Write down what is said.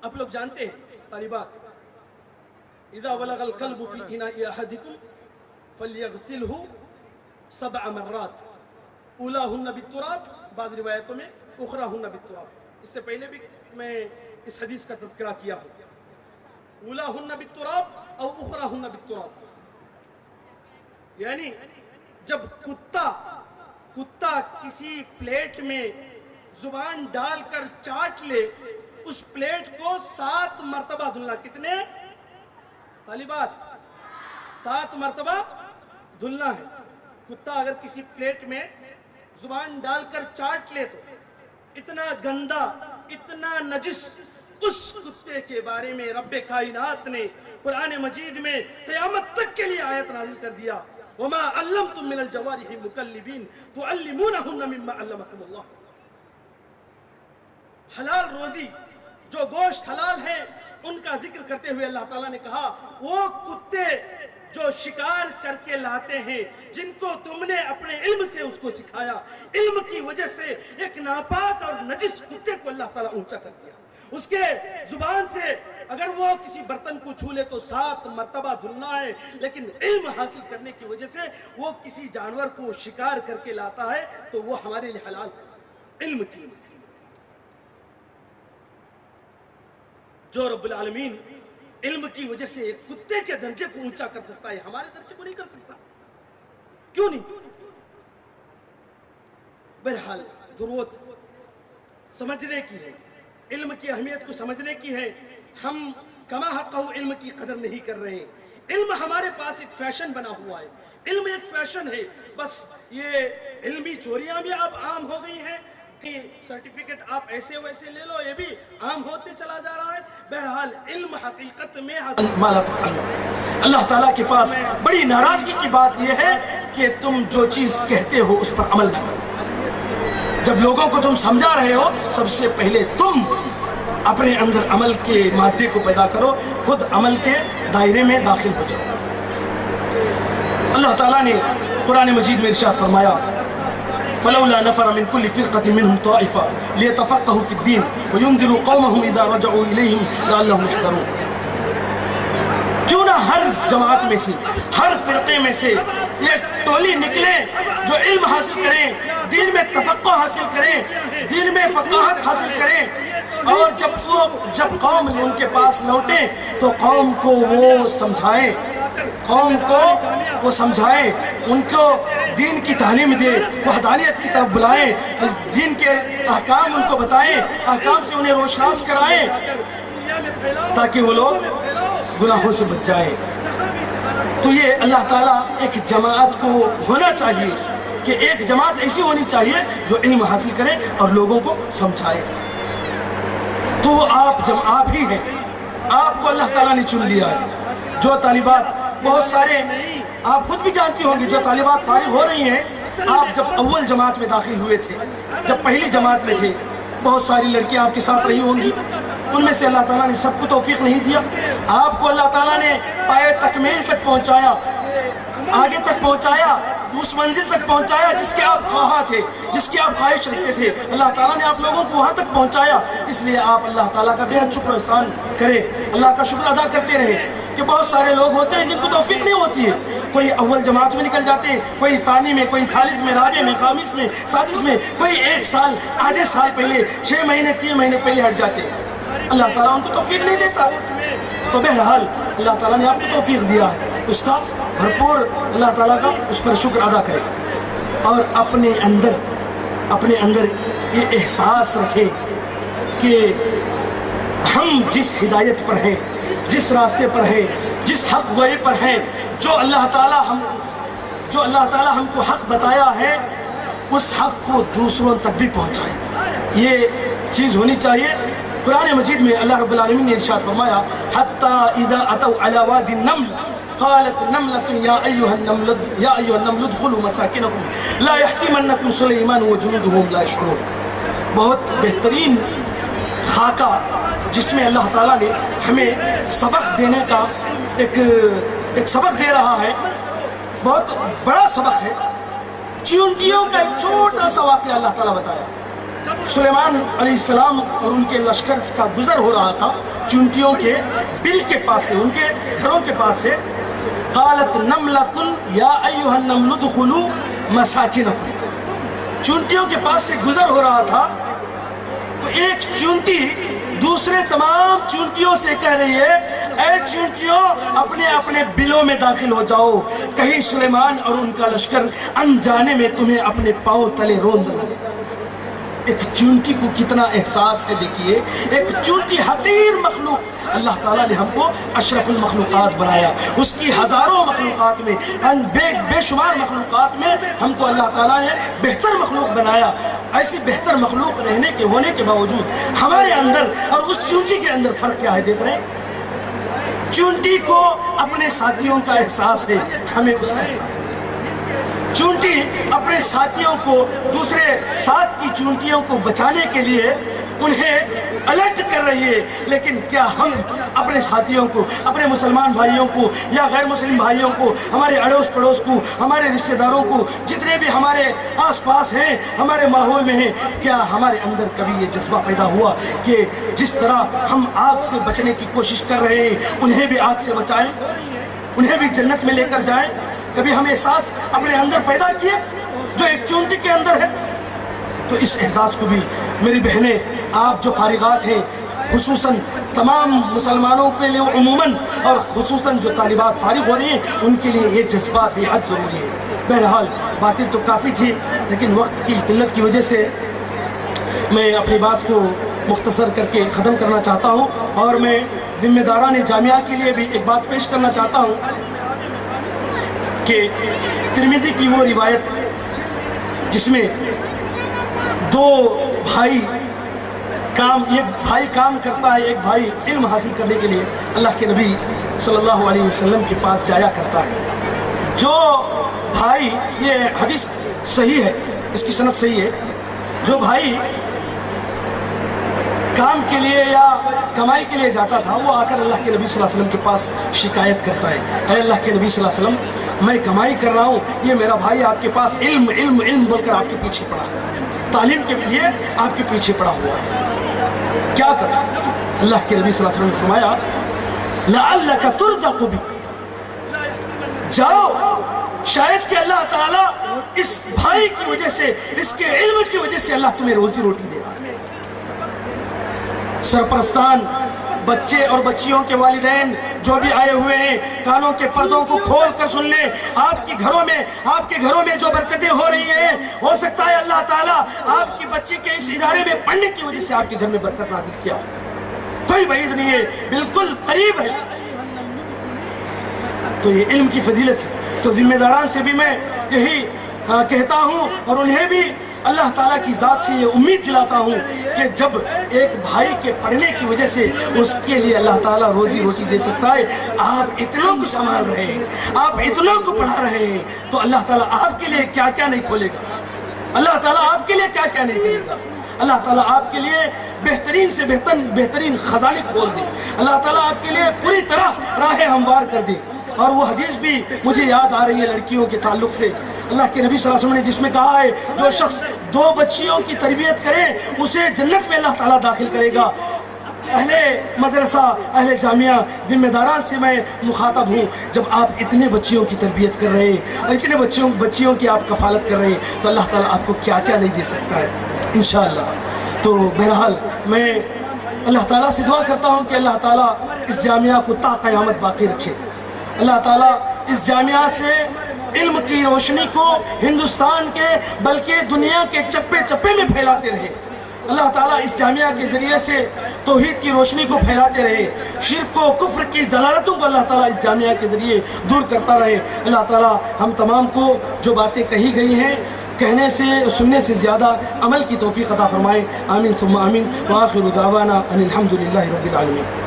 آپ لوگ جانتے ہیں طالبات، اذا ولغ القلب فی اناء احدکم فلیغسلہ 7 مرات اولاہن بالتراب، بعض روایتوں میں اخراہن بالتراب۔ اس سے پہلے بھی میں اس حدیث کا تذکرہ کیا ہوں، اولاہن بالتراب او اخراہن بالتراب، یعنی جب کتا کسی پلیٹ میں زبان ڈال کر چاٹ لے، اس پلیٹ کو 7 مرتبہ دھلنا۔ کتنے طالبات؟ 7 مرتبہ دھلنا ہے۔ کتا اگر کسی پلیٹ میں زبان ڈال کر چاٹ لے تو اتنا گندا، اتنا نجس، اس کتے کے بارے میں رب کائنات نے قرآن مجید میں قیامت تک کے لیے آیت نازل کر دیا، وَمَا عَلَّمْتُم مِّنَ الْجَوَارِحِ مُكَلِّبِينَ تُعَلِّمُونَهُنَّ مِمَّا عَلَّمَكُمُ اللَّهُ۔ حلال روزی، جو گوشت حلال ہے ان کا ذکر کرتے ہوئے اللہ تعالیٰ نے کہا وہ کتے جو شکار کر کے لاتے ہیں، جن کو تم نے اپنے علم سے اس کو سکھایا، علم کی وجہ سے ایک ناپاک اور نجس کتے کو اللہ تعالیٰ اونچا کر دیا۔ اس کے زبان سے اگر وہ کسی برتن کو چھو لے تو 7 مرتبہ دھلنا ہے، لیکن علم حاصل کرنے کی وجہ سے وہ کسی جانور کو شکار کر کے لاتا ہے تو وہ ہمارے لیے حلال ہے، علم کی وجہ سے۔ جو رب العالمین علم کی وجہ سے ایک کتے کے درجے کو اونچا کر سکتا ہے، ہمارے درجے کو نہیں کر سکتا؟ کیوں نہیں؟ بہرحال ضرورت سمجھنے کی ہے، علم کی اہمیت کو سمجھنے کی ہے۔ ہم کما حقہ علم کی قدر نہیں کر رہے ہیں۔ علم ہمارے پاس ایک فیشن بنا ہوا ہے، علم ایک فیشن ہے، بس یہ علمی چوریاں بھی اب عام ہو گئی ہیں کہ سرٹیفکیٹ آپ ایسے ویسے لے لو، یہ بھی عام ہوتے چلا جا رہا ہے۔ بہرحال علم حقیقت میں اللہ تعالیٰ کے پاس بڑی ناراضگی کی بات یہ ہے کہ تم جو چیز کہتے ہو اس پر عمل نہ کرو۔ جب لوگوں کو تم سمجھا رہے ہو، سب سے پہلے تم اپنے اندر عمل کے مادے کو پیدا کرو، خود عمل کے دائرے میں داخل ہو جاؤ۔ اللہ تعالیٰ نے قرآن مجید میں ارشاد فرمایا فلولا نفر من كل فرقة منهم طائفة ليتفقهوا في الدين وينذروا قومهم إذا رجعوا إليهم لعلهم يحذرون۔ کیوں نہ ہر جماعت میں سے، ہر فرقے میں سے ایک ٹولی نکلے جو علم حاصل کریں، دین میں تفقہ حاصل کریں، دین میں فقاہت حاصل کریں، اور جب قوم ان کے پاس لوٹیں تو قوم کو وہ سمجھائیں، ان کو دین کی تعلیم دے، وحدانیت کی طرف بلائیں، دین کے احکام ان کو بتائیں، احکام سے انہیں روشناس کرائیں تاکہ وہ لوگ گناہوں سے بچ جائیں۔ تو یہ اللہ تعالیٰ ایک جماعت کو ہونا چاہیے کہ ایک جماعت ایسی ہونی چاہیے جو علم حاصل کرے اور لوگوں کو سمجھائے۔ تو آپ ہی ہیں، آپ کو اللہ تعالیٰ نے چن لیا ہے۔ جو طالبات بہت سارے آپ خود بھی جانتی ہوں گی، جو طالبات فارغ ہو رہی ہیں، آپ جب اول جماعت میں داخل ہوئے تھے، جب پہلی جماعت میں تھے، بہت ساری لڑکیاں آپ کے ساتھ رہی ہوں گی، ان میں سے اللہ تعالیٰ نے سب کو توفیق نہیں دیا۔ آپ کو اللہ تعالیٰ نے پائے تکمیل تک پہنچایا، آگے تک پہنچایا، اس منزل تک پہنچایا جس کے آپ خواہاں تھے، جس کی آپ خواہش رکھتے تھے۔ اللہ تعالیٰ نے آپ لوگوں کو وہاں تک پہنچایا، اس لیے آپ اللہ تعالیٰ کا بے حد شکر و احسان کریں، اللہ کا شکر ادا کرتے رہیں۔ کہ بہت سارے لوگ ہوتے ہیں جن کو توفیق نہیں ہوتی ہے، کوئی اول جماعت میں نکل جاتے ہیں، کوئی ثانی میں، کوئی ثالث میں، رابع میں، خامس میں، سادس میں، کوئی 1 سال، آدھے سال پہلے، 6 مہینے، 3 مہینے پہلے ہٹ جاتے ہیں۔ اللہ تعالیٰ ان کو توفیق نہیں دیتا۔ تو بہرحال اللہ تعالیٰ نے آپ کو توفیق دیا ہے، اس کا بھرپور اللہ تعالیٰ کا اس پر شکر ادا کرے، اور اپنے اندر یہ احساس رکھے کہ ہم جس ہدایت پر ہیں، جس راستے پر ہیں، جس حق گوئی پر ہیں، جو اللہ تعالیٰ ہم کو حق بتایا ہے، اس حق کو دوسروں تک بھی پہنچائیں، یہ چیز ہونی چاہیے۔ قرآن مجید میں اللہ رب العالمین نے ارشاد فرمایا حَتَّى إِذَا أَتَوْا عَلَى وَادِ النَّمْلِ قالت نملة يا أيها النمل ادخلوا مساكنكم لا يحطمنكم سليمان وجنوده لا يشعرون۔ بہت بہترین خاکہ جس میں اللہ تعالیٰ نے ہمیں سبق دینے کا ایک سبق دے رہا ہے، بہت بڑا سبق ہے۔ چیونٹیوں کا ایک چھوٹا سا واقعہ اللہ تعالیٰ بتایا سلیمان علیہ السلام اور ان کے لشکر کا گزر ہو رہا تھا چونٹیوں کے بل کے پاس سے، ان کے گھروں کے پاس سے، قالت نملۃ یا ایھا النمل ادخلوا مساکنکم، چونٹیوں کے پاس سے گزر ہو رہا تھا تو ایک چونٹی دوسرے تمام چونٹیوں سے کہہ رہی ہے اے چونٹیوں اپنے اپنے بلوں میں داخل ہو جاؤ، کہیں سلیمان اور ان کا لشکر انجانے میں تمہیں اپنے پاؤں تلے روند نہ دے۔ ایک چونٹی کو کتنا احساس ہے، دیکھیے ایک چونٹی حقیر مخلوق، اللہ تعالیٰ نے ہم کو اشرف المخلوقات بنایا، اس کی ہزاروں مخلوقات میں بے شمار مخلوقات میں ہم کو اللہ تعالیٰ نے بہتر مخلوق بنایا۔ ایسی بہتر مخلوق رہنے کے ہونے کے باوجود ہمارے اندر اور اس چونٹی کے اندر فرق کیا ہے، دیکھ رہے ہیں؟ چونٹی کو اپنے ساتھیوں کا احساس ہے، ہمیں اس کا احساس ہے۔ چونٹی اپنے ساتھیوں کو، دوسرے ساتھ کی چونٹیوں کو بچانے کے لیے انہیں الرٹ کر رہی ہے، لیکن کیا ہم اپنے ساتھیوں کو، اپنے مسلمان بھائیوں کو یا غیر مسلم بھائیوں کو، ہمارے اڑوس پڑوس کو، ہمارے رشتہ داروں کو، جتنے بھی ہمارے آس پاس ہیں، ہمارے ماحول میں ہیں، کیا ہمارے اندر کبھی یہ جذبہ پیدا ہوا کہ جس طرح ہم آگ سے بچنے کی کوشش کر رہے ہیں انہیں بھی آگ سے بچائیں، انہیں بھی جنت میں لے کر جائیں؟ کبھی ہم احساس اپنے اندر پیدا کیے جو ایک چونٹی کے اندر ہے؟ تو اس احساس کو بھی میری بہنیں، آپ جو فارغات ہیں، خصوصاً تمام مسلمانوں کے لیے عموماً اور خصوصاً جو طالبات فارغ ہو رہی ہیں ان کے لیے یہ جذبہ بے حد ضروری ہے۔ بہرحال باتیں تو کافی تھی، لیکن وقت کی قلت کی وجہ سے میں اپنی بات کو مختصر کر کے ختم کرنا چاہتا ہوں، اور میں ذمہ داران جامعہ کے لیے بھی ایک بات پیش کرنا چاہتا ہوں کہ ترمذی کی وہ روایت جس میں دو بھائی ایک بھائی کام کرتا ہے، ایک بھائی علم حاصل کرنے کے لیے اللہ کے نبی صلی اللہ علیہ وسلم کے پاس جایا کرتا ہے۔ جو بھائی، یہ حدیث صحیح ہے، اس کی سند صحیح ہے، جو بھائی کام کے لیے یا کمائی کے لیے جاتا تھا وہ آ کر اللہ کے نبی صلی اللہ علیہ وسلم کے پاس شکایت کرتا ہے، اے اللہ کے نبی صلی اللہ علیہ وسلم میں کمائی کر رہا ہوں، یہ میرا بھائی آپ کے پاس علم علم علم بول کر آپ کے پیچھے پڑا، تعلیم کے لیے آپ کے پیچھے پڑا ہوا ہے، کیا کریں؟ اللہ کے نبی صلی اللہ علیہ وسلم نے فرمایا لعلک ترزق بہ، جاؤ شاید کہ اللہ تعالیٰ اس بھائی کی وجہ سے، اس کے علم کی وجہ سے اللہ تمہیں روزی روٹی دے رہا ہے۔ سرپرستان، بچے اور بچیوں کے والدین جو بھی آئے ہوئے ہیں، کانوں کے پردوں کو کھول کر سن لیں، آپ کے گھروں میں جو برکتیں ہو رہی ہیں، ہو سکتا ہے اللہ تعالیٰ آپ کی بچی کے اس ادارے میں پڑھنے کی وجہ سے آپ کے گھر میں برکت نازل کیا، کوئی بعید نہیں ہے، بالکل قریب ہے۔ تو یہ علم کی فضیلت ہے۔ تو ذمہ داران سے بھی میں یہی کہتا ہوں اور انہیں بھی اللہ تعالیٰ کی ذات سے یہ امید دلاتا ہوں کہ جب ایک بھائی کے پڑھنے کی وجہ سے اس کے لیے اللہ تعالیٰ روزی روٹی دے سکتا ہے، آپ اتنوں کو سنبھال رہے ہیں، آپ اتنوں کو پڑھا رہے ہیں، تو اللہ تعالیٰ آپ کے لیے کیا کیا نہیں کھولے گا، اللہ تعالیٰ آپ کے لیے کیا کیا نہیں کھولے گا، اللہ تعالیٰ آپ کے لیے بہترین سے بہترین خزانے کھول دے، اللہ تعالیٰ آپ کے لیے پوری طرح راہیں ہموار کر دے۔ اور وہ حدیث بھی مجھے یاد آ رہی ہے لڑکیوں کے تعلق سے، اللہ کے نبی صلی اللہ علیہ وسلم نے جس میں کہا ہے جو شخص 2 بچیوں کی تربیت کرے اسے جنت میں اللہ تعالیٰ داخل کرے گا۔ اہل مدرسہ، اہل جامعہ، ذمہ داران سے میں مخاطب ہوں، جب آپ اتنے بچیوں کی تربیت کر رہے ہیں، اتنے بچیوں کی آپ کفالت کر رہے ہیں، تو اللہ تعالیٰ آپ کو کیا کیا نہیں دے سکتا ہے انشاءاللہ۔ تو بہرحال میں اللہ تعالیٰ سے دعا کرتا ہوں کہ اللہ تعالیٰ اس جامعہ کو تا قیامت باقی رکھے، اللہ تعالیٰ اس جامعہ سے علم کی روشنی کو ہندوستان کے بلکہ دنیا کے چپے چپے میں پھیلاتے رہے، اللہ تعالیٰ اس جامعہ کے ذریعے سے توحید کی روشنی کو پھیلاتے رہے، شرک و کفر کی ضلالتوں کو اللہ تعالیٰ اس جامعہ کے ذریعے دور کرتا رہے۔ اللہ تعالیٰ ہم تمام کو جو باتیں کہی گئی ہیں کہنے سے سننے سے زیادہ عمل کی توفیق عطا فرمائے، آمین ثم آمین، وآخر دعوانا ان الحمد للہ رب العالمین۔